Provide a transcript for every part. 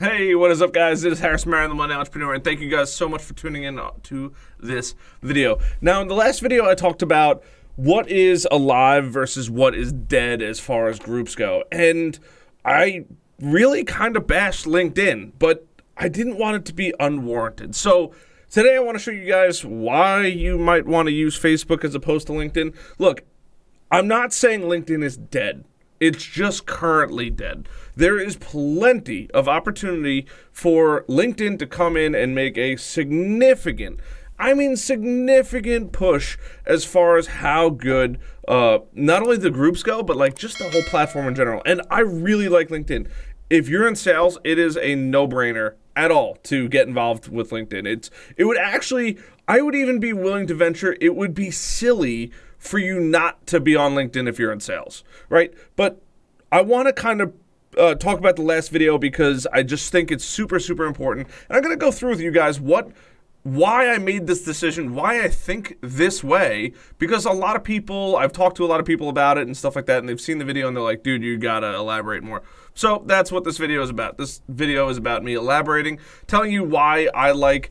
Hey, what is up, guys? It is Harrison Marion, the Monday Entrepreneur, and thank you guys so much for tuning in to this video. Now, in the last video, I talked about what is alive versus what is dead as far as groups go, and I really kind of bashed LinkedIn, but I didn't want it to be unwarranted. So today, I want to show you guys why you might want to use Facebook as opposed to LinkedIn. Look, I'm not saying LinkedIn is dead. It's just currently dead. There is plenty of opportunity for LinkedIn to come in and make a significant push as far as how good not only the groups go, but like just the whole platform in general. And I really like LinkedIn. If you're in sales, it is a no-brainer at all to get involved with LinkedIn. I would even be willing to venture it would be silly for you not to be on LinkedIn if you're in sales, right? But I want to kind of talk about the last video because I just think it's super, super important. And I'm going to go through with you guys why I made this decision, why I think this way, because I've talked to a lot of people about it and stuff like that, and they've seen the video and they're like, dude, you got to elaborate more. So that's what this video is about. This video is about me elaborating, telling you why I like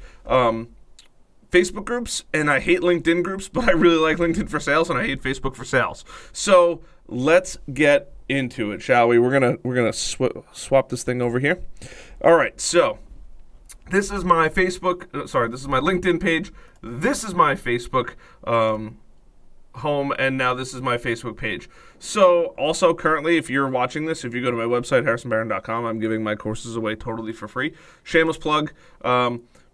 Facebook groups and I hate LinkedIn groups, but I really like LinkedIn for sales and I hate Facebook for sales. So let's get into it, shall we? We're gonna swap this thing over here. All right, so this is my this is my LinkedIn page. This is my Facebook home, and now this is my Facebook page. So also currently, if you're watching this, if you go to my website, harrisonbarron.com, I'm giving my courses away totally for free. Shameless plug.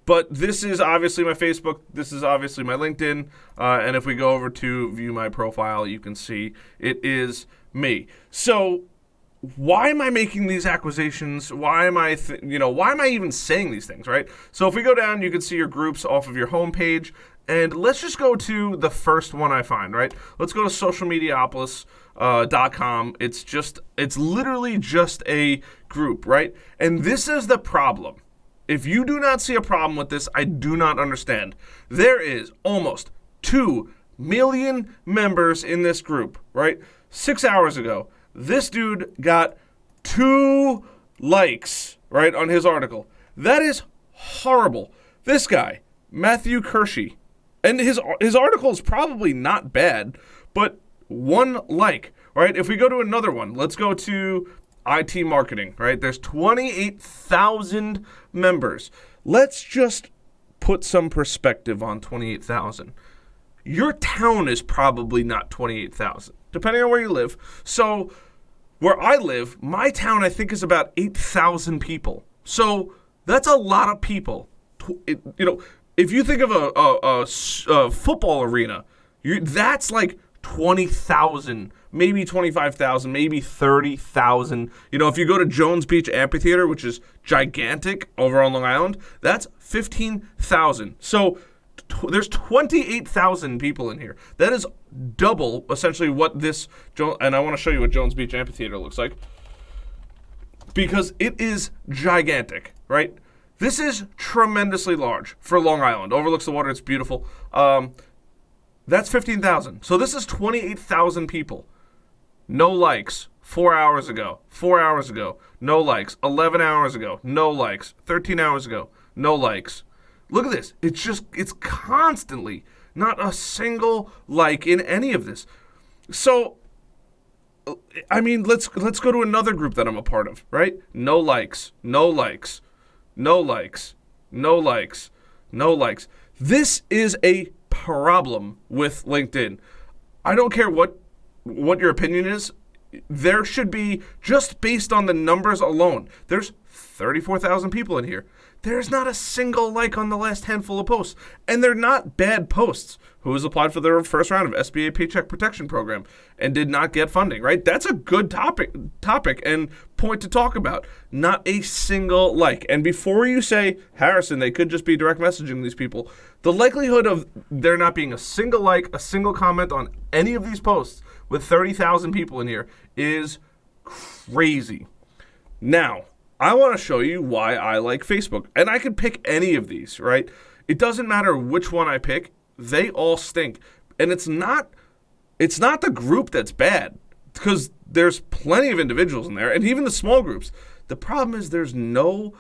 But this is obviously my Facebook, this is obviously my LinkedIn, and if we go over to view my profile, you can see it is me. So why am I making these acquisitions? Why am I even saying these things, right? So if we go down, you can see your groups off of your home page, and let's just go to the first one I find, right? Let's go to socialmediapolis.com. It's literally just a group, right? And this is the problem. If you do not see a problem with this, I do not understand. There is almost 2 million members in this group, right? 6 hours ago, this dude got 2 likes, right, on his article. That is horrible. This guy, Matthew Kershey, and his article is probably not bad, but 1 like, right? If we go to another one, let's go to IT marketing, right? There's 28,000 members. Let's just put some perspective on 28,000. Your town is probably not 28,000, depending on where you live. So where I live, my town, I think, is about 8,000 people. So that's a lot of people. If you think of a football arena, that's like 20,000, maybe 25,000, maybe 30,000. If you go to Jones Beach Amphitheater, which is gigantic over on Long Island, that's 15,000. So there's 28,000 people in here. That is double, essentially, what this, and I want to show you what Jones Beach Amphitheater looks like, because it is gigantic, right? This is tremendously large for Long Island. Overlooks the water. It's beautiful. That's 15,000. So this is 28,000 people. No likes. 4 hours ago. 4 hours ago. No likes. 11 hours ago. No likes. 13 hours ago. No likes. Look at this. It's constantly not a single like in any of this. So, I mean, let's go to another group that I'm a part of, right? No likes. No likes. No likes. No likes. No likes. This is a problem with LinkedIn. I don't care what your opinion is. There should be, just based on the numbers alone, there's 34,000 people in here. There's not a single like on the last handful of posts. And they're not bad posts. Who has applied for their first round of SBA Paycheck Protection Program and did not get funding, right? That's a good topic and point to talk about. Not a single like. And before you say, Harrison, they could just be direct messaging these people, the likelihood of there not being a single like, a single comment on any of these posts with 30,000 people in here is crazy. Now, I want to show you why I like Facebook. And I could pick any of these, right? It doesn't matter which one I pick. They all stink. And it's not the group that's bad, because there's plenty of individuals in there, and even the small groups. The problem is there's no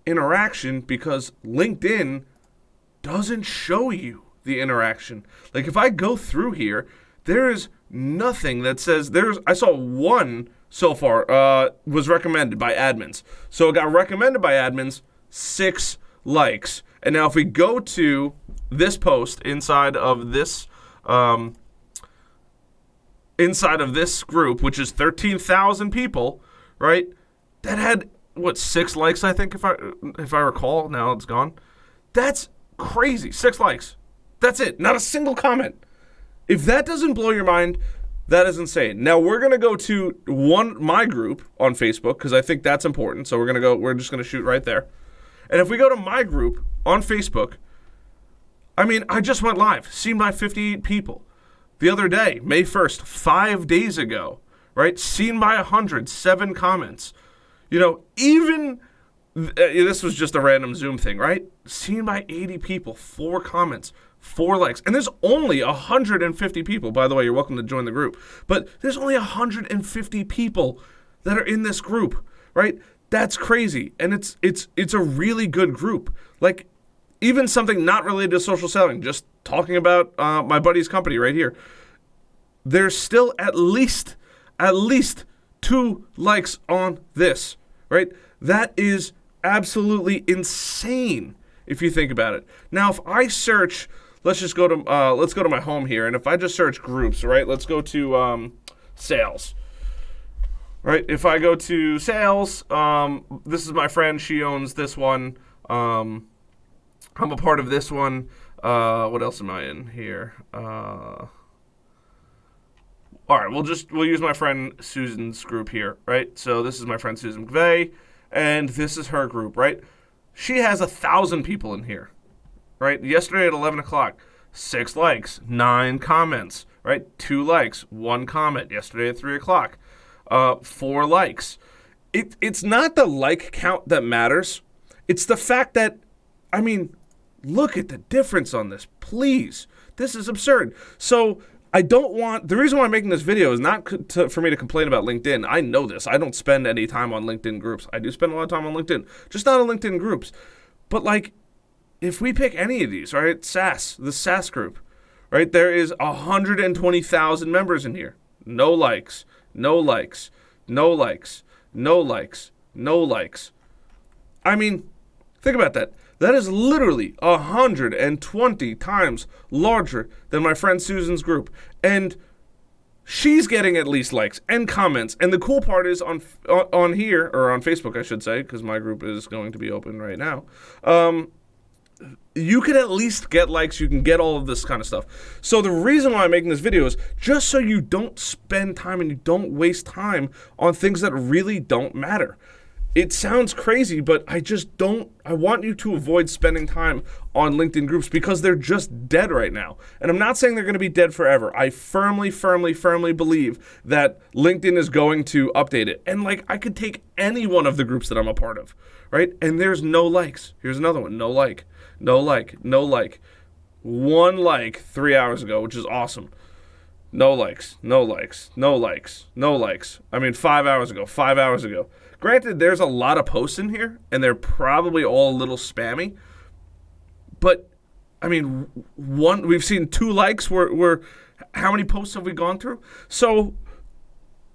interaction because LinkedIn doesn't show you the interaction. Like if I go through here, there is nothing that says I saw one so far was recommended by admins. So it got recommended by admins, 6 likes. And now if we go to this post inside of this group, which is 13,000 people, right? That had 6 likes, I think, if I recall. Now it's gone. That's crazy. 6 likes. That's it. Not a single comment. If that doesn't blow your mind, that is insane. Now we're gonna go to my group on Facebook because I think that's important. So we're just gonna shoot right there. And if we go to my group on Facebook, I mean, I just went live, seen by 58 people. The other day, May 1st, 5 days ago, right? Seen by 107 comments. Even this was just a random Zoom thing, right? Seen by 80 people, 4 comments, 4 likes. And there's only 150 people. By the way, you're welcome to join the group. But there's only 150 people that are in this group, right? That's crazy. And it's a really good group. Like, even something not related to social selling, just talking about my buddy's company right here. There's still at least 2 likes on this, right? That is absolutely insane if you think about it. Now, if I search, let's go to my home here, and if I just search groups, right? Let's go to sales. Right? If I go to sales, this is my friend. She owns this one. I'm a part of this one. What else am I in here? All right, we'll use my friend Susan's group here, right? So this is my friend Susan McVeigh, and this is her group, right? She has 1,000 people in here, right? Yesterday at 11 o'clock, 6 likes, 9 comments, right? 2 likes, 1 comment. Yesterday at 3 o'clock, 4 likes. It's not the like count that matters. It's the fact that, I mean, look at the difference on this, please. This is absurd. So the reason why I'm making this video is not for me to complain about LinkedIn. I know this. I don't spend any time on LinkedIn groups. I do spend a lot of time on LinkedIn, just not on LinkedIn groups. But like, if we pick any of these, right, the SAS group, right, there is 120,000 members in here. No likes, no likes, no likes, no likes, no likes. I mean, think about that. That is literally 120 times larger than my friend Susan's group. And she's getting at least likes and comments. And the cool part is on here, or on Facebook, I should say, because my group is going to be open right now. You can at least get likes. You can get all of this kind of stuff. So the reason why I'm making this video is just so you don't spend time and you don't waste time on things that really don't matter. It sounds crazy, but I want you to avoid spending time on LinkedIn groups because they're just dead right now. And I'm not saying they're going to be dead forever. I firmly believe that LinkedIn is going to update it. And like, I could take any one of the groups that I'm a part of, right? And there's no likes. Here's another one. No like, no like, no like. 1 like 3 hours ago, which is awesome. No likes, no likes, no likes, no likes. I mean, 5 hours ago, 5 hours ago. Granted, there's a lot of posts in here, and they're probably all a little spammy. But, I mean, we've seen 2 likes. Where how many posts have we gone through? So,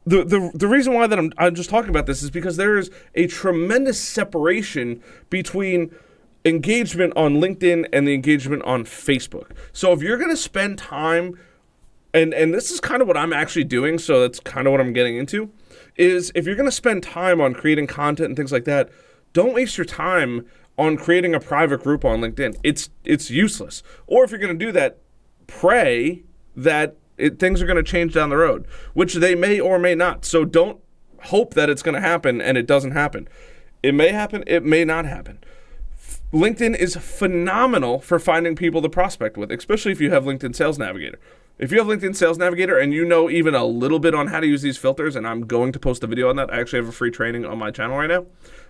the reason why that I'm just talking about this is because there is a tremendous separation between engagement on LinkedIn and the engagement on Facebook. So, if you're going to spend time, and this is kind of what I'm actually doing, so that's kind of what I'm getting into, is if you're going to spend time on creating content and things like that, don't waste your time on creating a private group on LinkedIn. It's useless. Or if you're going to do that, pray that things are going to change down the road, which they may or may not. So don't hope that it's going to happen and it doesn't happen. It may happen. It may not happen. LinkedIn is phenomenal for finding people to prospect with, especially if you have LinkedIn Sales Navigator. If you have LinkedIn Sales Navigator and you know even a little bit on how to use these filters, and I'm going to post a video on that. I actually have a free training on my channel right now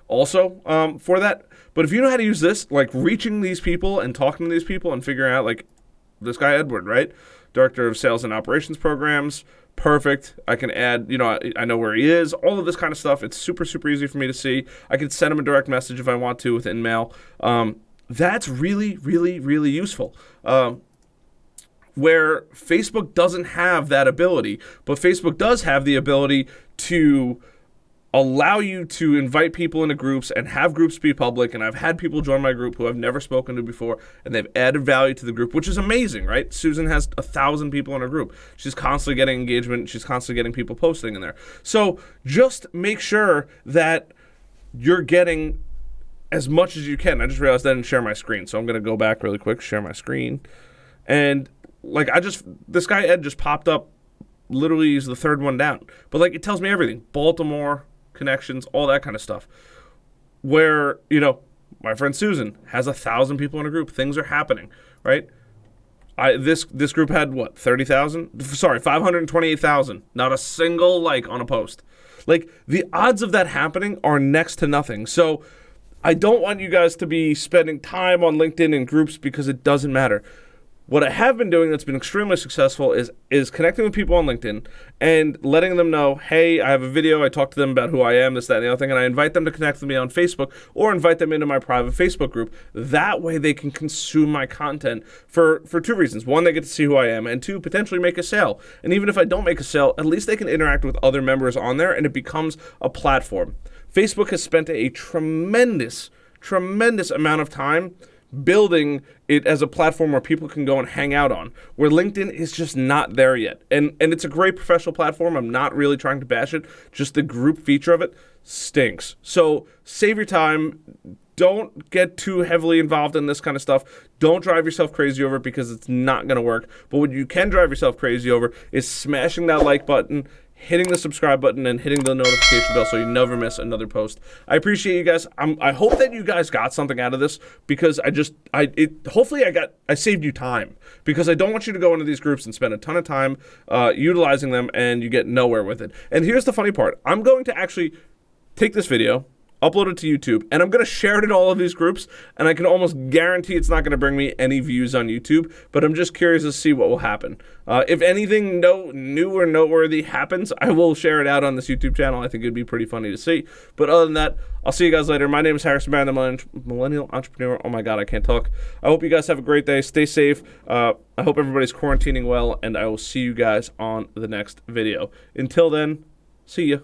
also for that. But if you know how to use this, like reaching these people and talking to these people and figuring out, like this guy Edward, right? Director of Sales and Operations Programs, perfect. I can add, I know where he is, all of this kind of stuff. It's super, super easy for me to see. I can send him a direct message if I want to with InMail. That's really, really, really useful. Where Facebook doesn't have that ability, but Facebook does have the ability to allow you to invite people into groups and have groups be public. And I've had people join my group who I've never spoken to before, and they've added value to the group, which is amazing, right? Susan has 1,000 people in her group. She's constantly getting engagement. She's constantly getting people posting in there. So just make sure that you're getting as much as you can. I just realized I didn't share my screen, so I'm going to go back really quick, share my screen. And this guy Ed just popped up. Literally, he's the third one down. But it tells me everything. Baltimore connections, all that kind of stuff. Where, my friend Susan has 1,000 people in a group. Things are happening, right? This group had, 30,000? Sorry, 528,000. Not a single like on a post. The odds of that happening are next to nothing. So I don't want you guys to be spending time on LinkedIn and groups because it doesn't matter. What I have been doing that's been extremely successful is connecting with people on LinkedIn and letting them know, hey, I have a video, I talk to them about who I am, this, that, and the other thing, and I invite them to connect with me on Facebook or invite them into my private Facebook group. That way they can consume my content for two reasons. One, they get to see who I am, and two, potentially make a sale. And even if I don't make a sale, at least they can interact with other members on there, and it becomes a platform. Facebook has spent a tremendous amount of time building it as a platform where people can go and hang out on, where LinkedIn is just not there yet. And it's a great professional platform. I'm not really trying to bash it. Just the group feature of it stinks. So save your time. Don't get too heavily involved in this kind of stuff. Don't drive yourself crazy over it because it's not going to work. But what you can drive yourself crazy over is smashing that like button, hitting the subscribe button, and hitting the notification bell so you never miss another post. I appreciate you guys. I hope that you guys got something out of this because hopefully I saved you time because I don't want you to go into these groups and spend a ton of time utilizing them and you get nowhere with it. And here's the funny part. I'm going to actually take this video, upload it to YouTube, and I'm going to share it in all of these groups, and I can almost guarantee it's not going to bring me any views on YouTube, but I'm just curious to see what will happen. If anything new or noteworthy happens, I will share it out on this YouTube channel. I think it'd be pretty funny to see. But other than that, I'll see you guys later. My name is Harrison Barron, the Millennial Entrepreneur. Oh my God, I can't talk. I hope you guys have a great day. Stay safe. I hope everybody's quarantining well, and I will see you guys on the next video. Until then, see ya.